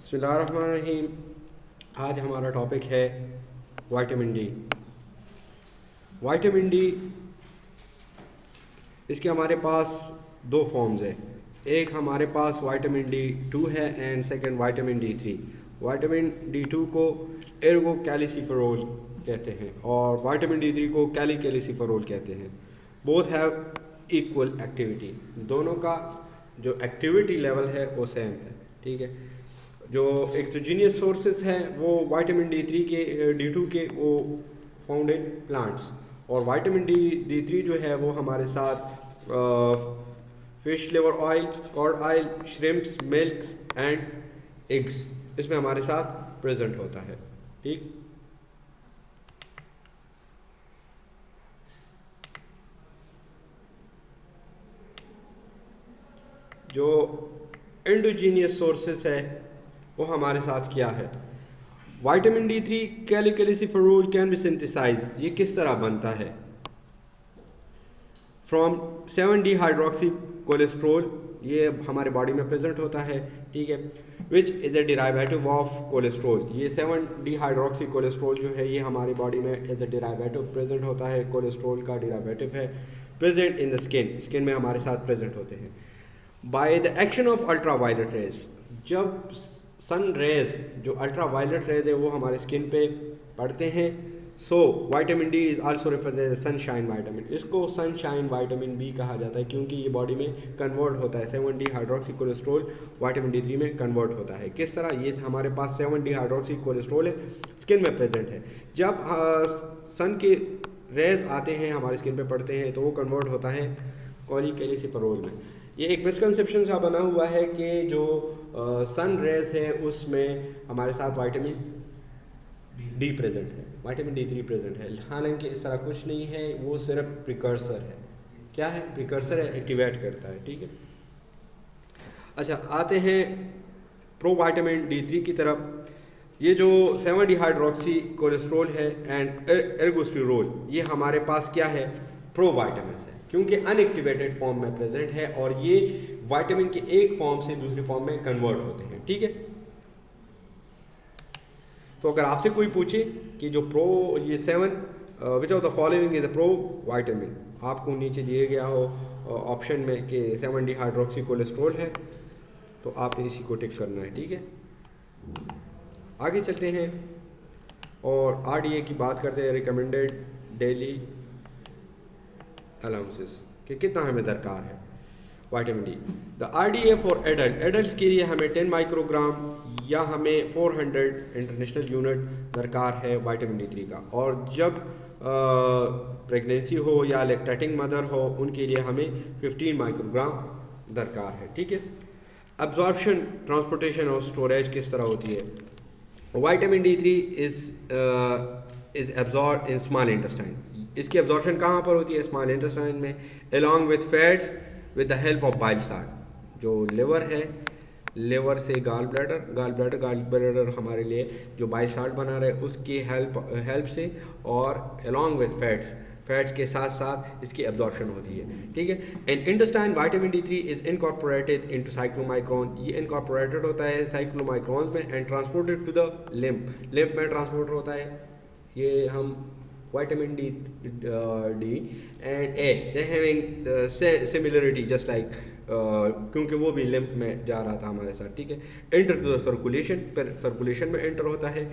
बिस्मिल्लाहिर्रहमानिर्रहीम। आज हमारा टॉपिक है विटामिन डी। विटामिन डी, इसके हमारे पास दो फॉर्म्स है। एक हमारे पास विटामिन डी 2 है and second vitamin D 3। Vitamin D 2 को एर्गो कैल्सिफेरॉल कहते हैं और विटामिन डी 3 को कैल्सिफेरॉल कहते हैं। Both have equal activity. दोनों का जो एक्टिविटी लेवल है वो सेम है, ठीक है। जो एक्सोजीनियस सोर्सेज हैं वो विटामिन डी 3 के डी 2 के वो फाउंड इन प्लांट्स, और विटामिन डी 3 जो है वो हमारे साथ fish liver oil, cod oil, shrimps, milks and eggs, इसमें हमारे साथ प्रेजेंट होता है, ठीक। जो एंडोजीनियस सोर्सेस है वो हमारे साथ क्या है। Vitamin D 3 calciferol can be synthesize. ये किस तरह बनता है? फ्रॉम 7D हाइड्रोक्सी कोलेस्ट्रोल, ये हमारे बॉडी में प्रेजेंट होता है, ठीक है। Which is a derivative of cholesterol. ये 7D हाइड्रोक्सी कोलेस्ट्रोल जो है ये हमारी बॉडी में एज अ डिराइवेटिव प्रेजेंट होता है। कोलेस्ट्रोल का डिराइवेटिव है, प्रेजेंट इन द स्किन में हमारे साथ प्रेजेंट होते हैं। By the action of ultraviolet rays, जब सन रेज, जो अल्ट्रावायलेट रेज है वो हमारे स्किन पे पड़ते हैं, so vitamin D is also referred as sunshine vitamin. इसको सनशाइन विटामिन बी कहा जाता है क्योंकि ये बॉडी में कन्वर्ट होता है। 7D hydroxy cholesterol vitamin D 3 में कन्वर्ट होता है। किस तरह? ये हमारे पास 7D हाइड्रोक्सी कोलेस्ट्रोल है, स्किन में प्रेजेंट है। जब सन के रेज आते हैं हमारे स्किन पे पड़ते हैं तो वो कन्वर्ट होता है कैल्सिफेरॉल में। ये एक मिसकंसेप्शन सा बना हुआ है कि जो सन रेज है उसमें हमारे साथ विटामिन डी प्रेजेंट है, विटामिन डी 3 प्रेजेंट है। हालांकि इस तरह कुछ नहीं है, वो सिर्फ प्रिकर्सर है। क्या है? प्रिकर्सर है, एक्टिवेट करता है, ठीक है। अच्छा, आते हैं प्रो विटामिन डी 3 की तरफ। ये जो 7D हाइड्रोक्सी कोलेस्ट्रोल है एंड एर्गोस्टेरोल, ये हमारे पास क्या है? प्रो विटामिन है क्योंकि अनएक्टिवेटेड फॉर्म में प्रेजेंट है और ये विटामिन के एक फॉर्म से दूसरी फॉर्म में कन्वर्ट होते हैं, ठीक है। तो अगर आपसे कोई पूछे कि जो प्रो ये 7 which of the following is a pro vitamin, आपको नीचे दिए गया हो ऑप्शन में कि 7D हाइड्रोक्सी कोलेस्ट्रोल है, तो आपने इसी को टिक करना है, ठीक है। आगे चलते हैं और RDA की बात करते हैं, रिकमेंडेड डेली अलाउंसेस, कि कितना हमें दरकार है vitamin D. The RDA for adults के लिए हमें 10 माइक्रोग्राम या हमें 400 इंटरनेशनल यूनिट दरकार है विटामिन डी 3 का। और जब प्रेगनेंसी हो या लैक्टेटिंग मदर हो उनके लिए हमें 15 माइक्रोग्राम दरकार है, ठीक है। अब्जॉर्प्शन, ट्रांसपोर्टेशन और स्टोरेज किस तरह होती है? Vitamin D 3 is absorb in small intestine. इसकी एब्जॉर्प्शन कहाँ पर होती है? स्मॉल इंटेस्टाइन में, along with fats with the help of bile salt. जो लिवर है, लिवर से गाल ब्लैडर हमारे लिए जो बाइल साल्ट बना रहा है उसकी हेल्प से, और अलॉन्ग विथ फैट्स के साथ साथ इसकी एब्जॉर्प्शन होती है, ठीक है। In intestine vitamin D 3 is incorporated into chylomicron. ये इनकॉर्पोरेटेड होता है साइक्लोमाइक्रोन्स में and transported to the lymph में ट्रांसपोर्ट होता है। ये हम vitamin D and A they having similarity just like, क्योंकि वो भी लिम्फ में जा रहा था हमारे साथ, ठीक है। एंटर टू द सर्कुलेशन, फिर सर्कुलेशन में एंटर होता है।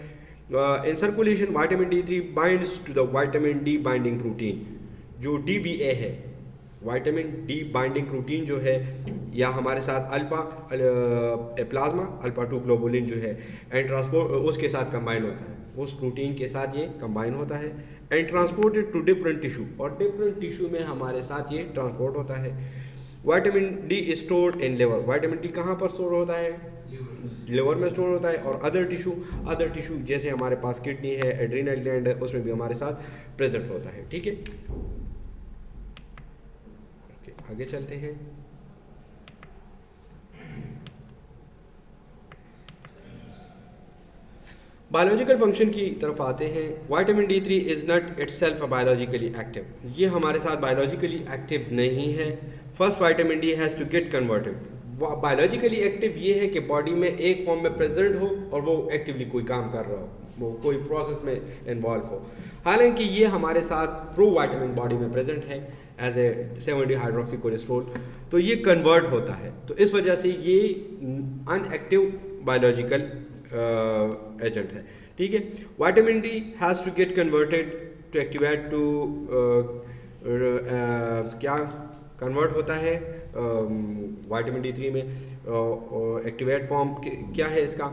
In circulation vitamin D 3 binds to the vitamin D binding protein, जो DBA है। विटामिन डी बाइंडिंग प्रोटीन जो है या हमारे साथ प्लाज्मा अल्फा 2 ग्लोबुलिन जो है एंड ट्रांसपोर्ट उसके साथ कंबाइन होता है, उस प्रोटीन के साथ ये कंबाइन होता है and transported to different tissue, और डिफरेंट टिश्यू में हमारे साथ ये ट्रांसपोर्ट होता है। Vitamin D is stored in liver. Vitamin D कहाँ पर स्टोर होता है? लिवर में स्टोर होता है। और अदर टिश्यू जैसे हमारे पास किडनी है, एड्रीनल ग्लैंड है, उसमें भी हमारे साथ प्रेजेंट होता है, ठीक है। आगे चलते हैं। बायोलॉजिकल फंक्शन की तरफ आते हैं। Vitamin D 3 is not itself biologically active. ये हमारे साथ बायोलॉजिकली एक्टिव नहीं है। First vitamin D has to get converted biologically active ये है कि बॉडी में एक फॉर्म में प्रेजेंट हो और वो एक्टिवली कोई काम कर रहा हो, वो कोई प्रोसेस में इन्वॉल्व हो। हालांकि ये हमारे साथ प्रोवाइटामिन बॉडी में प्रेजेंट है एज ए 7 हाइड्रोक्सी कोलेस्ट्रॉल, तो ये कन्वर्ट होता है, तो इस वजह से ये अनएक्टिव बायोलॉजिकल एजेंट है। ठीक है, vitamin D has to get converted to activate to क्या कन्वर्ट होता है विटामिन डी 3 में एक्टिवेट फॉर्म क्या है इसका,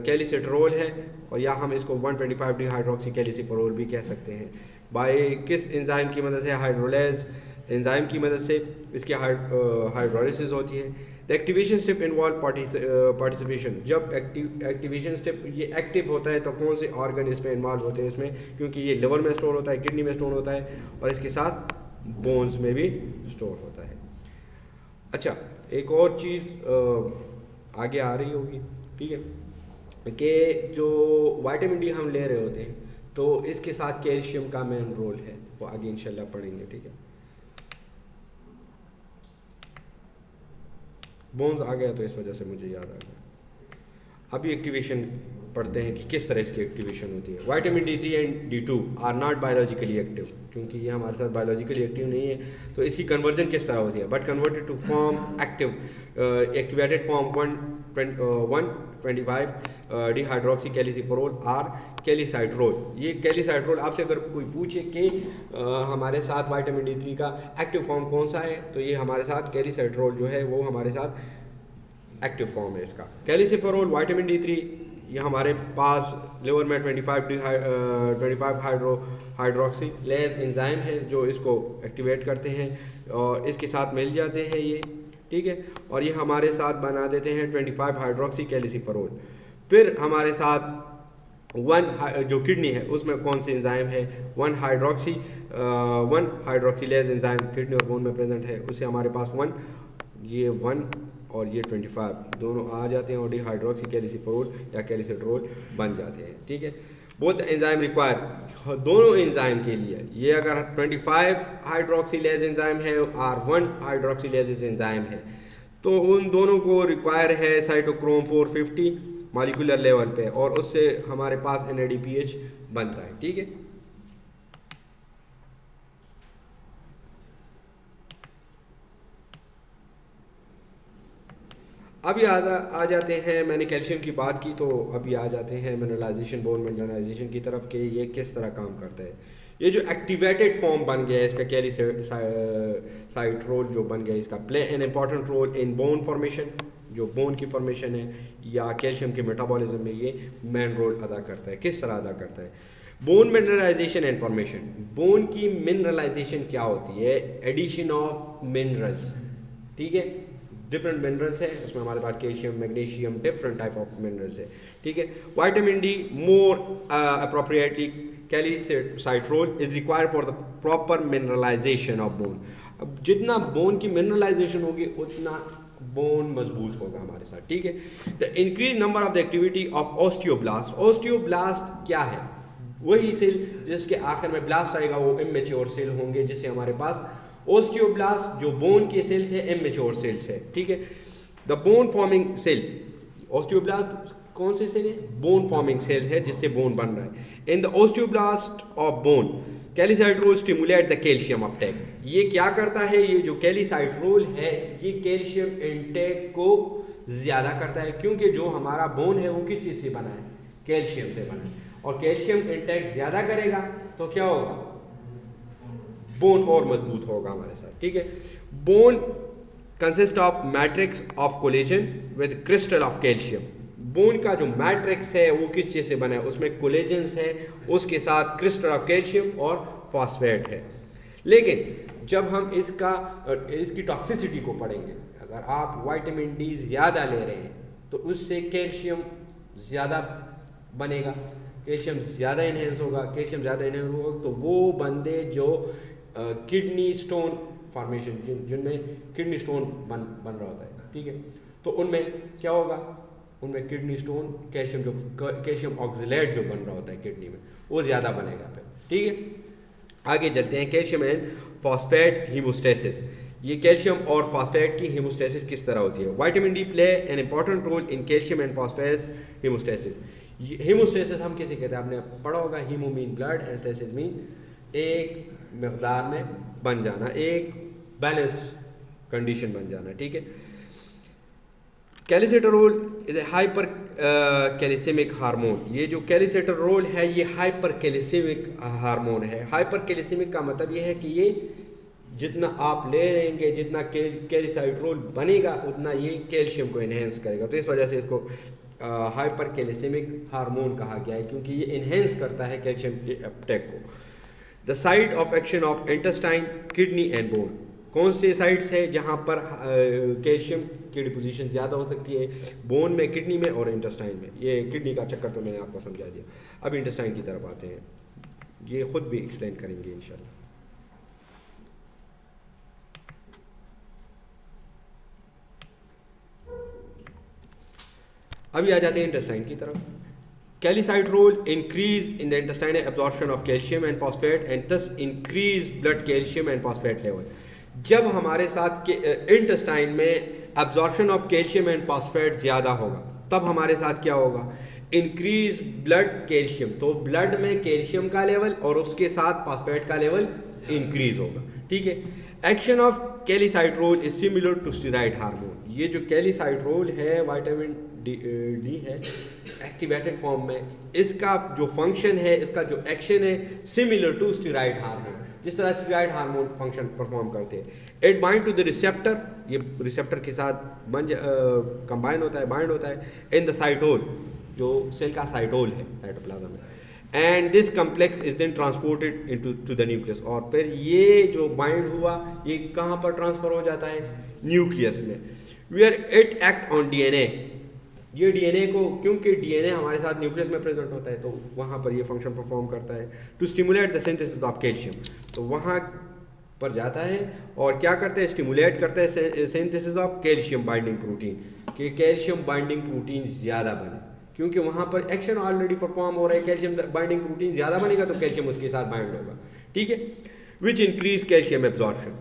कैलिसिट्रोल है, और या हम इसको 125 डी हाइड्रोक्सी कैलिसिफेरोल भी कह सकते हैं। बाय किस एंजाइम की मदद से, हाइड्रोलेज एंजाइम की मदद से इसकी हाइड्रोलिसिस होती है। The activation step involve participation, जब एक्टिवेशन स्टेप ये एक्टिव होता है तो कौन से ऑर्गन इसमें इन्वॉल्व होते हैं इसमें, क्योंकि ये लिवर में स्टोर होता है, किडनी में स्टोर होता है और इसके साथ बोन्स में भी स्टोर होता है। अच्छा, एक और चीज़ आगे आ रही होगी, ठीक है, कि जो विटामिन डी हम ले रहे होते हैं तो इसके साथ कैल्शियम का मेन रोल है, वो आगे इंशाल्लाह पढ़ेंगे। ठीक है, बोन्स आ गया तो इस वजह से मुझे याद आ गया। अभी एक्टिवेशन पढ़ते हैं कि किस तरह इसकी एक्टिवेशन होती है। Vitamin D 3 and D 2 are not biologically active, क्योंकि ये हमारे साथ बायोलॉजिकली एक्टिव नहीं है, तो इसकी कन्वर्जन किस तरह होती है, but converted to form active activated form 125 D hydroxy calciferol or calcitriol. ये कैलिसाइट्रोल, आपसे अगर कोई पूछे कि हमारे साथ विटामिन डी 3 का एक्टिव फॉर्म कौन सा है, तो ये हमारे साथ कैलिसाइट्रोल जो है वो हमारे साथ एक्टिव फॉर्म है इसका। कैलिसिफेरोल विटामिन डी 3 ये हमारे पास लिवर में 25 हाइड्रोक्सी लेज एंजाइम है जो इसको एक्टिवेट करते हैं और इसके साथ मिल जाते हैं ये, ठीक है, और ये हमारे साथ बना देते हैं 25 हाइड्रोक्सी कैलिसिफेरोल। फिर हमारे साथ जो किडनी है उसमें कौन सी एंजाइम है, 1 हाइड्रोक्सी लेज एंजाइम किडनी और बोन में प्रेजेंट है, उससे हमारे पास 1 और ये 25 दोनों आ जाते हैं और डी हाइड्रोक्सी कैलिसिफेरोल या कैलिसिट्रोल बन जाते हैं। ठीक है, बोथ एंजाइम रिक्वायर, दोनों एंजाइम के लिए, ये अगर 25 हाइड्रोक्सीलेज एंजाइम है और 1 हाइड्रोक्सीलेज एंजाइम है, तो उन दोनों को रिक्वायर है साइटोक्रोम 450 मॉलिक्यूलर लेवल पे, और उससे हमारे पास NADPH बनता है। ठीक है, अभी आ जाते हैं, मैंने कैल्शियम की बात की तो अभी आ जाते हैं मिनरलाइजेशन, बोन मिनरलाइजेशन की तरफ कि ये किस तरह काम करता है। ये जो एक्टिवेटेड फॉर्म बन गया है इसका कैलिसाइट्रोल जो बन गया है, इसका play an important role in bone formation, जो बोन की फॉर्मेशन है या कैल्शियम के मेटाबॉलिज्म में ये मेन रोल अदा करता है। किस तरह अदा करता है? Bone mineralization and formation, bone की मिनरलाइजेशन क्या होती है? एडिशन ऑफ मिनरल्स, ठीक है, डिफरेंट मिनरल्स है उसमें हमारे पास calcium, magnesium, different type of minerals है। ठीक है, vitamin D more appropriately calcitriol is required for the proper mineralization of bone. अब जितना बोन की मिनरलाइजेशन होगी उतना बोन मजबूत होगा हमारे साथ। ठीक है, the increase number of the activity of osteoblast. Osteoblast क्या है? वही सेल जिसके आखिर में ब्लास्ट आएगा, वो इमेच्योर सेल होंगे, जिससे हमारे पास ओस्टियोब्लास्ट जो बोन के सेल्स है इमेच्योर सेल्स है। ठीक है, the bone forming cell, osteoblast कौन से सेल है? बोन फॉर्मिंग सेल्स है जिससे बोन बन रहा है। In the osteoblast of bone calcitriol stimulate the calcium uptake. ये क्या करता है? ये जो कैलिसाइट्रोल है ये कैल्शियम इंटेक को ज्यादा करता है, क्योंकि जो हमारा बोन है वो किस चीज से बना है? कैल्शियम से बना है, और कैल्शियम इंटेक ज्यादा करेगा तो क्या होगा? बोन और मजबूत होगा हमारे साथ। ठीक है, bone consist of matrix of collagen with crystal of calcium. Bone का जो मैट्रिक्स है वो किस चीज से बना है? उसमें कोलेजन्स है, उसके साथ क्रिस्टल ऑफ कैल्शियम और फॉस्फेट है। लेकिन जब हम इसकी टॉक्सिसिटी को पढ़ेंगे, अगर आप विटामिन डी ज़्यादा ले रहे हैं तो उससे कैल्शियम ज़्यादा बनेगा, कैल्शियम ज़्यादा इन्हेंस होगा। कैल्शियम ज़्यादा इन्हेंस होगा तो वो बंदे जो किडनी स्टोन फॉर्मेशन, जिनमें किडनी स्टोन बन रहा होता है, ठीक है, तो उनमें क्या होगा? उनमें किडनी स्टोन, कैल्शियम ऑक्सलेट जो बन रहा होता है किडनी में, वो ज़्यादा बनेगा फिर। ठीक है, आगे चलते हैं। कैल्शियम एंड फॉस्फेट हीमोस्टेसिस, ये कैल्शियम और फॉस्फेट की हीमोस्टेसिस किस तरह होती है। Vitamin D play an important role in calcium and phosphate homeostasis. Homeostasis हम किसे कहते हैं, आपने पढ़ा होगा, haemo mean blood, stasis mean एक मकदार में बन जाना, एक बैलेंस कंडीशन बन जाना, ठीक है। कैल्सिट्रोल इज ए हाइपर कैल्सियमिक हार्मोन। ये जो कैल्सिट्रोल है ये हाइपर कैल्सियमिक हार्मोन है। हाइपर कैल्सियमिक का मतलब ये है कि ये जितना आप ले रहेंगे, जितना कैल्सिट्रोल बनेगा उतना ये कैल्शियम को इन्हेंस करेगा, तो इस वजह से इसको हाइपर कैल्सियमिक हार्मोन कहा गया है, क्योंकि ये इन्हेंस करता है कैल्शियम के अपटेक को। The site of action of intestine, kidney and bone. कौन से साइट्स है जहाँ पर कैल्शियम की डिपोजिशन ज़्यादा हो सकती है, बोन में, किडनी में और इंटेस्टाइन में। ये किडनी का चक्कर तो मैंने आपको समझा दिया। अब इंटेस्टाइन की तरफ आते हैं, ये खुद भी एक्सप्लेन करेंगे इंशाल्लाह। अभी आ जाते हैं इंटेस्टाइन की तरफ। Calcitriol increase in the intestine absorption of calcium and phosphate and thus increase blood calcium and phosphate level. जब हमारे साथ इंटेस्टाइन में absorption of calcium and phosphate ज़्यादा होगा तब हमारे साथ क्या होगा, इंक्रीज ब्लड कैल्शियम, तो ब्लड में कैल्शियम का लेवल और उसके साथ फॉस्फेट का लेवल इंक्रीज होगा, ठीक है। Action of calcitriol is similar to steroid hormone. ये जो कैल्सिट्रोल है विटामिन डी है एक्टिवेटेड फॉर्म में, इसका जो फंक्शन है, इसका जो एक्शन है, सिमिलर टू स्टेरॉइड हार्मोन, जिस तरह स्टेरॉइड हार्मोन फंक्शन परफॉर्म करते हैं। It bind to the receptor, ये रिसेप्टर के साथ कंबाइन होता है, बाइंड होता है इन द साइटोल, जो सेल का साइटोल है साइटोप्लाज्म में, and this complex is then transported into to the nucleus. और फिर ये जो बाइंड हुआ ये कहाँ पर ट्रांसफर हो जाता है, न्यूक्लियस में, where it act on DNA. ये डीएनए को, क्योंकि डीएनए हमारे साथ न्यूक्लियस में प्रेजेंट होता है तो वहाँ पर ये फंक्शन परफॉर्म करता है to stimulate the synthesis of calcium. तो वहाँ पर जाता है और क्या करता है, स्टिमुलेट करता है synthesis of calcium binding protein, कि कैल्शियम बाइंडिंग प्रोटीन ज़्यादा बने, क्योंकि वहाँ पर एक्शन ऑलरेडी परफॉर्म हो रहा है, कैल्शियम बाइंडिंग प्रोटीन ज़्यादा बनेगा तो कैल्शियम उसके साथ बाइंड होगा, ठीक है। विच इंक्रीज कैल्शियम एब्जॉर्प्शन,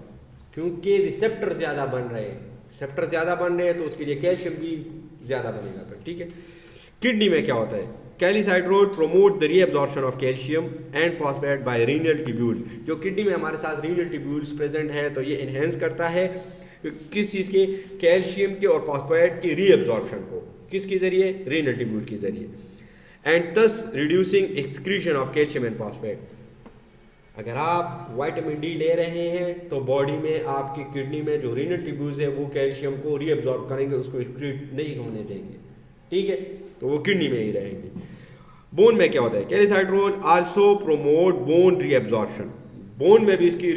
क्योंकि रिसेप्टर ज़्यादा बन रहे हैं, रिसेप्टर ज़्यादा बन रहे हैं तो उसके लिए कैल्शियम भी ज़्यादा बनेगा फिर, ठीक है। किडनी में क्या होता है, calcitriol promote the reabsorption of calcium and phosphate by renal tubules. जो किडनी में हमारे साथ रीनल ट्यूब्यूल्स प्रेजेंट है तो ये इन्हेंस करता है किस चीज़ के, कैल्शियम के और फॉस्फेट की रीअब्जॉर्प्शन को, किसके ज़रिए, रीनल ट्यूब्यूल के ज़रिए, and thus reducing excretion of calcium and phosphate. अगर आप विटामिन डी ले रहे हैं तो बॉडी में आपकी किडनी में जो रीनल ट्यूब्यूल्स है वो कैल्शियम को रीअब्जॉर्ब करेंगे, उसको एक्सक्रीट नहीं होने देंगे, ठीक है, तो वो किडनी में ही रहेंगे। बोन में क्या होता है, calcitriol also promote bone reabsorption, bone में भी इसकी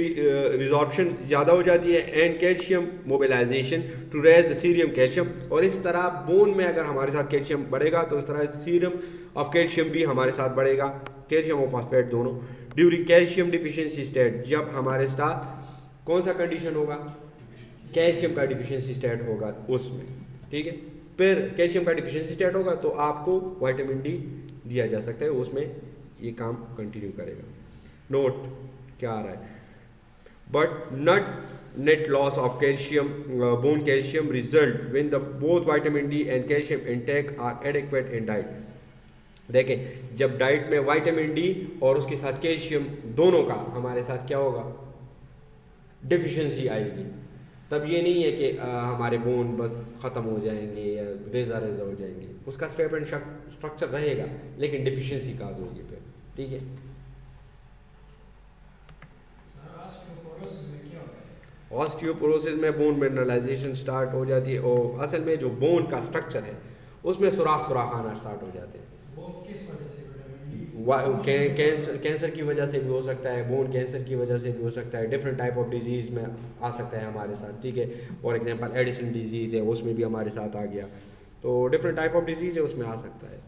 रिजॉर्प्शन ज़्यादा हो जाती है, and calcium mobilization to raise the serum calcium. और इस तरह बोन में अगर हमारे साथ कैल्शियम बढ़ेगा तो इस तरह सीरम ऑफ कैल्शियम भी हमारे साथ बढ़ेगा, कैल्शियम और फॉस्फेट दोनों। ड्यूरिंग कैल्शियम डिफिशियंसी स्टेट, जब हमारे साथ कौन सा कंडीशन होगा, कैल्शियम का डिफिशियंसी स्टेट होगा उसमें, ठीक है। फिर कैल्शियम का डिफिशियंसी स्टेट होगा तो आपको विटामिन डी दिया जा सकता है, उसमें ये काम कंटिन्यू करेगा। नोट क्या आ रहा है, but not net loss of calcium, bone calcium result when the both vitamin D and calcium intake are adequate in diet. देखें, जब डाइट में विटामिन डी और उसके साथ कैल्शियम दोनों का हमारे साथ क्या होगा, डिफिशियंसी आएगी, तब ये नहीं है कि हमारे बोन बस ख़त्म हो जाएंगे या रेजा रेजा हो जाएंगे, उसका स्ट्रक्चर एंड स्ट्रक्चर रहेगा लेकिन डिफिशियंसी काज होगी फिर, ठीक है। ऑस्टियोपोरोसिस में बोन मिनरलाइजेशन स्टार्ट हो जाती है और असल में जो बोन का स्ट्रक्चर है उसमें सुराख आना स्टार्ट हो जाते हैं। कैंसर की वजह से भी हो सकता है, बोन कैंसर की वजह से भी हो सकता है, डिफरेंट टाइप ऑफ डिजीज़ में आ सकता है हमारे साथ, ठीक है। फॉर एग्जांपल एडिसन डिजीज़ है उसमें भी हमारे साथ आ गया, तो डिफरेंट टाइप ऑफ डिजीज़ है उसमें आ सकता है,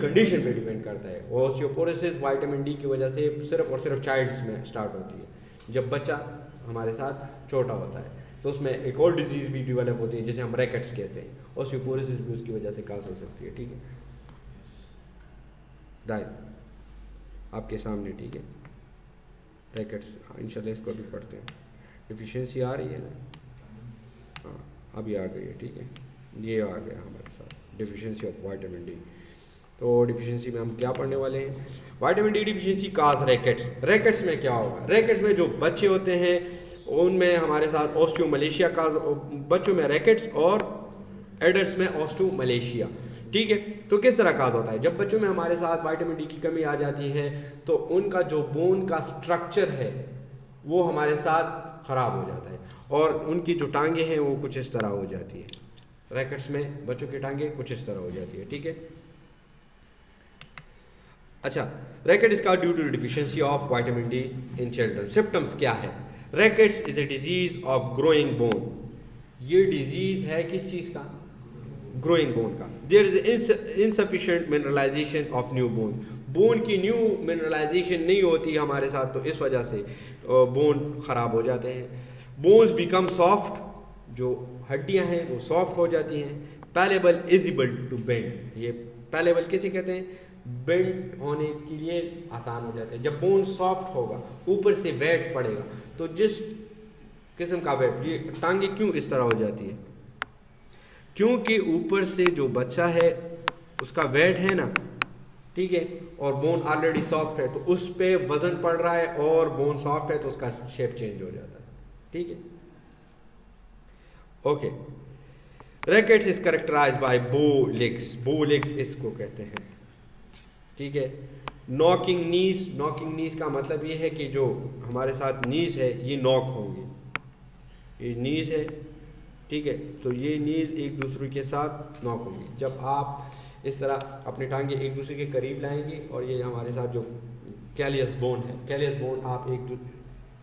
कंडीशन पे डिपेंड करता है। ऑस्टियोपोरोसिस विटामिन डी की वजह से सिर्फ और सिर्फ चाइल्ड्स में स्टार्ट होती है, जब बच्चा हमारे साथ छोटा होता है तो उसमें एक और डिजीज़ भी डेवलप होती है जिसे हम रैकेट्स कहते हैं, ऑस्टियोपोरोसिस भी उसकी वजह से काज हो सकती है, ठीक है। आपके सामने, ठीक है, रैकेट्स, इंशाल्लाह इसको भी पढ़ते हैं। डिफिशिएंसी आ रही है ना, हाँ अभी आ गई है, ठीक है, ये आ गया हमारे साथ डिफिशिएंसी ऑफ विटामिन डी। तो डिफिशिएंसी में हम क्या पढ़ने वाले हैं, विटामिन डी डिफिशिएंसी काज रैकेट्स। रैकेट्स में क्या होगा, रैकेट्स में जो बच्चे होते हैं उनमें हमारे साथ ऑस्टियोमलेशिया का, बच्चों में रैकेट्स और एडल्ट्स में ऑस्टियोमलेशिया, ठीक है। तो किस तरह काज होता है, जब बच्चों में हमारे साथ विटामिन डी की कमी आ जाती है तो उनका जो बोन का स्ट्रक्चर है वो हमारे साथ ख़राब हो जाता है और उनकी जो टांगे हैं वो कुछ इस तरह हो जाती है। रैकेट्स में बच्चों की टांगे कुछ इस तरह हो जाती है, ठीक है। अच्छा, rickets is called due to deficiency of vitamin D in children. Symptoms क्या है, rickets is a disease of growing bone. ये डिजीज है किस चीज़ का, ग्रोइंग बोन का। There is insufficient mineralization of new bone, bone की न्यू मिनरलाइजेशन नहीं होती हमारे साथ, तो इस वजह से बोन ख़राब हो जाते हैं। बोन्स बिकम सॉफ्ट, जो हड्डियां हैं वो सॉफ्ट हो जाती हैं। पैलेबल इजिबल टू बेंड, ये पैलेबल किसे कहते हैं, बेंड होने के लिए आसान हो जाते हैं। जब बोन सॉफ्ट होगा, ऊपर से वेट पड़ेगा, तो जिस किस्म का वेट, ये टांगे क्यों इस तरह हो जाती है, क्योंकि ऊपर से जो बच्चा है उसका वेट है ना, ठीक है, और बोन ऑलरेडी सॉफ्ट है, तो उस पर वजन पड़ रहा है और बोन सॉफ्ट है तो उसका शेप चेंज हो जाता है, ठीक है। Okay, rickets is characterized by bow legs, bow legs इसको कहते हैं, ठीक है। नॉकिंग नीज, नॉकिंग नीज का मतलब ये है कि जो हमारे साथ नीज है ये नॉक होंगे, ये नीज है, ठीक है, तो ये नीज एक दूसरे के साथ नॉक होंगी। जब आप इस तरह अपने टांगे एक दूसरे के करीब लाएंगे और ये हमारे साथ जो कैलियस बोन है, कैलियस बोन आप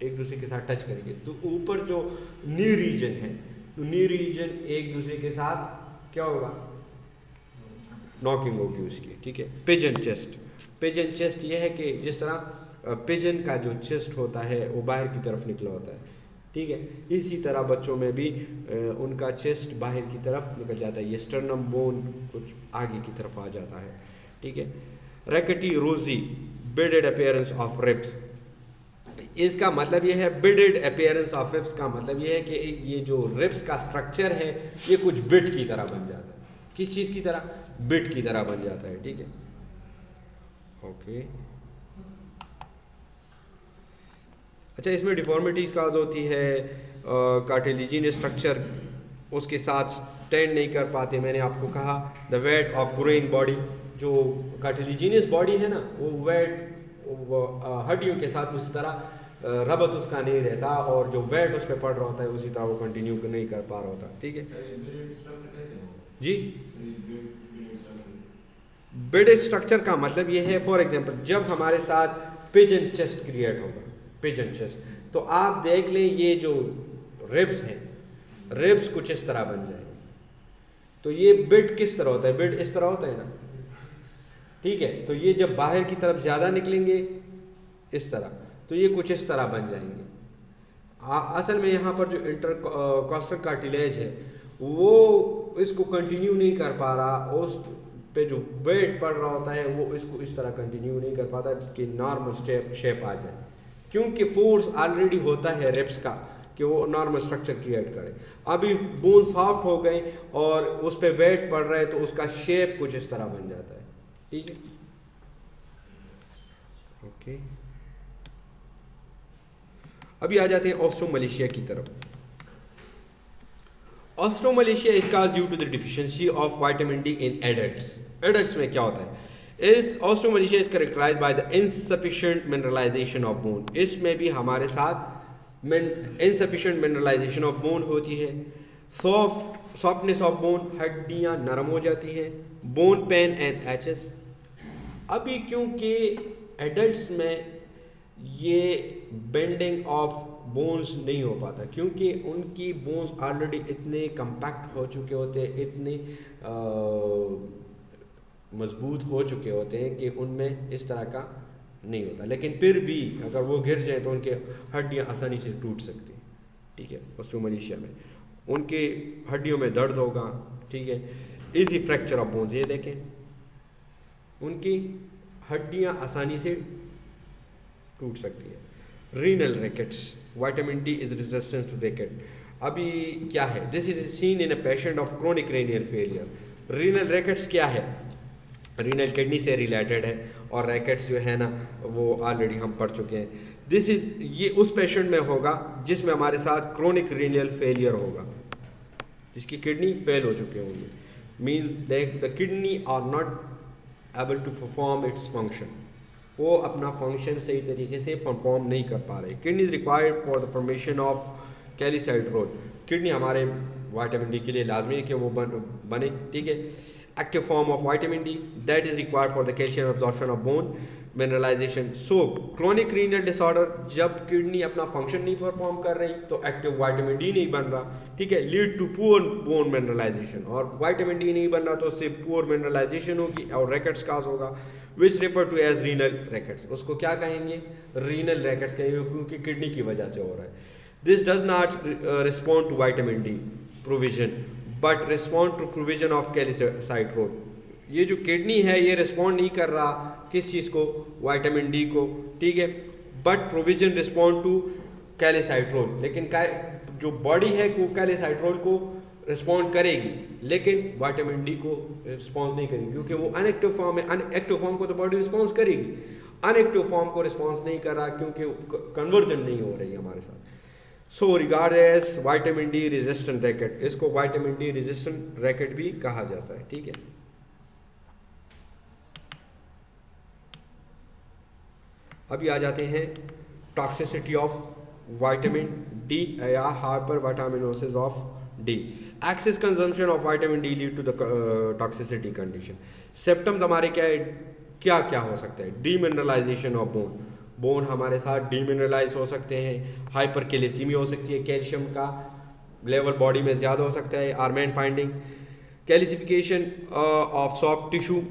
एक दूसरे के साथ टच करेंगे तो ऊपर जो नी रीजन है, तो नी रीजन एक दूसरे के साथ क्या होगा, नॉकिंग होगी उसकी, ठीक है। पिजन चेस्ट, पिजन चेस्ट ये है कि जिस तरह पिजन का जो चेस्ट होता है वो बाहर की तरफ निकला होता है, ठीक है, इसी तरह बच्चों में भी उनका चेस्ट बाहर की तरफ निकल जाता है, ये स्टर्नम बोन कुछ आगे की तरफ आ जाता है, ठीक है। रैकेटी रोजी, बेडेड अपीयरेंस ऑफ रिब्स, इसका मतलब ये है, बेडेड अपीयरेंस ऑफ रिब्स का मतलब ये है कि ये जो रिब्स का स्ट्रक्चर है ये कुछ बिट की तरह बन जाता है। किस चीज़ की तरह, बिट की तरह बन जाता है, ठीक है। ओके, अच्छा, इसमें डिफॉर्मिटीज काज होती है, कार्टिलेजिनस स्ट्रक्चर उसके साथ स्टैंड नहीं कर पाते। मैंने आपको कहा the weight of growing body, जो कार्टिलेजिनस बॉडी है ना वो वेट हड्डियों के साथ उसी तरह रबत उसका नहीं रहता और जो वेट उस पर पड़ रहा होता है उसी तरह वो कंटिन्यू नहीं कर पा रहा होता, ठीक है जी। बेडेड स्ट्रक्चर का मतलब ये है, फॉर एग्जांपल जब हमारे साथ पिजन चेस्ट क्रिएट होगा, पिजन चेस्ट, तो आप देख लें ये जो रिब्स हैं, रिब्स कुछ इस तरह बन जाएंगे। तो ये बिट किस तरह होता है, बिट इस तरह होता है ना, ठीक है, तो ये जब बाहर की तरफ ज़्यादा निकलेंगे इस तरह, तो ये कुछ इस तरह बन जाएंगे। असल में यहाँ पर जो इंटरकॉस्टल कार्टिलेज है वो इसको कंटिन्यू नहीं कर पा रहा, उस पे जो वेट पड़ रहा होता है वो इसको इस तरह कंटिन्यू नहीं कर पाता कि नॉर्मल शेप आ जाए, क्योंकि फोर्स ऑलरेडी होता है रिब्स का कि वो नॉर्मल स्ट्रक्चर क्रिएट करे। अभी बोन सॉफ्ट हो गए और उस पर वेट पड़ रहा है तो उसका शेप कुछ इस तरह बन जाता है, ठीक है। ओके, अभी आ जाते हैं ऑस्ट्रोमलेशिया की तरफ। Osteomalacia is caused due to the deficiency of vitamin D in adults. Adults में क्या होता है, इस osteomalacia is characterized by the insufficient mineralization of bone. इसमें भी हमारे साथ इनसफिशिएंट मिनरलाइजेशन ऑफ बोन होती है, सॉफ्टनेस ऑफ बोन, हड्डियां नरम हो जाती हैं, बोन पेन एंड एचेस। अभी क्योंकि एडल्ट्स में ये बेंडिंग ऑफ बोन्स नहीं हो पाता, क्योंकि उनकी बोन्स ऑलरेडी इतने कम्पैक्ट हो चुके होते हैं, इतने मजबूत हो चुके होते हैं कि उनमें इस तरह का नहीं होता। लेकिन फिर भी अगर वो गिर जाए तो उनके हड्डियां आसानी से टूट सकती हैं, ठीक है। ऑस्ट्रोमलेशिया में उनके हड्डियों में दर्द होगा, ठीक है, इजी फ्रैक्चर ऑफ बोन्स। ये देखें उनकी हड्डियां आसानी से टूट सकती है। Renal rickets, vitamin D is resistant to rickets. अभी क्या है, this is seen in a patient of chronic renal failure. Renal rickets क्या है, रीनल किडनी से रिलेटेड है, और रैकेट्स जो है ना वो ऑलरेडी हम पढ़ चुके हैं। दिस इज, ये उस पेशेंट में होगा जिसमें हमारे साथ क्रोनिक रीनियल फेलियर होगा, जिसकी किडनी फेल हो चुके होंगे, means the kidney are not able to perform its function, वो अपना फंक्शन सही तरीके से परफॉर्म नहीं कर पा रहे। Kidney is required for the formation of calcitriol, kidney हमारे विटामिन डी के लिए लाजमी है कि वो बने, ठीक है। Active form of vitamin D that is required for the calcium absorption of bone mineralization. So chronic renal disorder, जब किडनी अपना फंक्शन नहीं परफॉर्म कर रही तो एक्टिव विटामिन डी नहीं बन रहा, ठीक है, lead to poor bone mineralization, और विटामिन डी नहीं बन रहा तो उससे पुअर मिनरलाइजेशन होगी और रैकेट्स काज होगा, which refer to as renal rickets. उसको क्या कहेंगे, रीनल रैकेट्स कहेंगे, क्योंकि किडनी की वजह से हो रहा है। This does not respond to vitamin D provision but respond to provision of calcitriol. ये जो किडनी है ये रिस्पॉन्ड नहीं कर रहा किस चीज़ को, विटामिन डी को, ठीक है, बट प्रोविजन रिस्पॉन्ड टू कैल्साइट्रोल। लेकिन जो बॉडी है वो कैल्साइट्रोल को रिस्पॉन्ड करेगी लेकिन विटामिन डी को रिस्पॉन्स नहीं करेगी, क्योंकि वो अनएक्टिव फॉर्म है। अनएक्टिव फॉर्म को तो बॉडी रिस्पॉन्स करेगी, अनएक्टिव फॉर्म को रिस्पॉन्स नहीं कर रहा क्योंकि कन्वर्जन नहीं हो रही हमारे साथ। So regard as vitamin D resistant rickets, इसको विटामिन डी रेजिस्टेंट रैकेट भी कहा जाता है, ठीक है। अभी आ जाते हैं टॉक्सिसिटी ऑफ विटामिन डी या hyper vitaminosis of D. Excess consumption of vitamin D lead to the toxicity condition. Symptoms हमारे क्या है, क्या क्या हो सकता है, डीमिनरलाइजेशन ऑफ बोन, बोन हमारे साथ डीमिनरलाइज हो सकते हैं, हाइपरकैल्सीमिया हो सकती है, कैल्शियम का लेवल बॉडी में ज़्यादा हो सकता है, आर्मेन finding, calcification of soft tissue.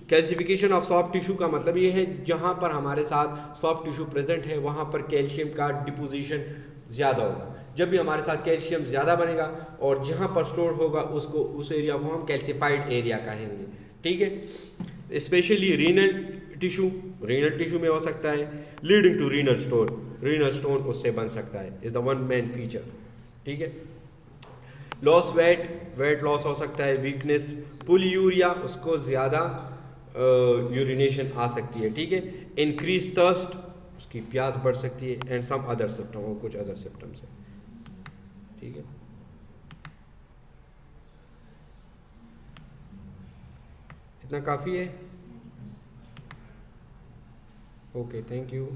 Calcification of soft tissue का मतलब ये है जहाँ पर हमारे साथ सॉफ्ट टिश्यू प्रेजेंट है वहाँ पर कैल्शियम का डिपोजिशन ज़्यादा होगा। जब भी हमारे साथ कैल्शियम ज़्यादा बनेगा और जहाँ पर स्टोर होगा उसको, उस एरिया को हम कैल्सिफाइड एरिया कहेंगे, ठीक है। स्पेशली रीनल टिश्यू में हो सकता है, लीडिंग टू रीनल स्टोन उससे बन सकता है, is the one main feature, ठीक है। लॉस वेट लॉस हो सकता है, वीकनेस, पुलियूरिया, उसको ज़्यादा यूरिनेशन आ सकती है, ठीक है। इंक्रीज थर्स्ट, उसकी प्यास बढ़ सकती है, एंड सम अदर सिम्टम, और कुछ अदर सिम्टम्स है, ठीक है। इतना काफ़ी है, ओके, थैंक यू।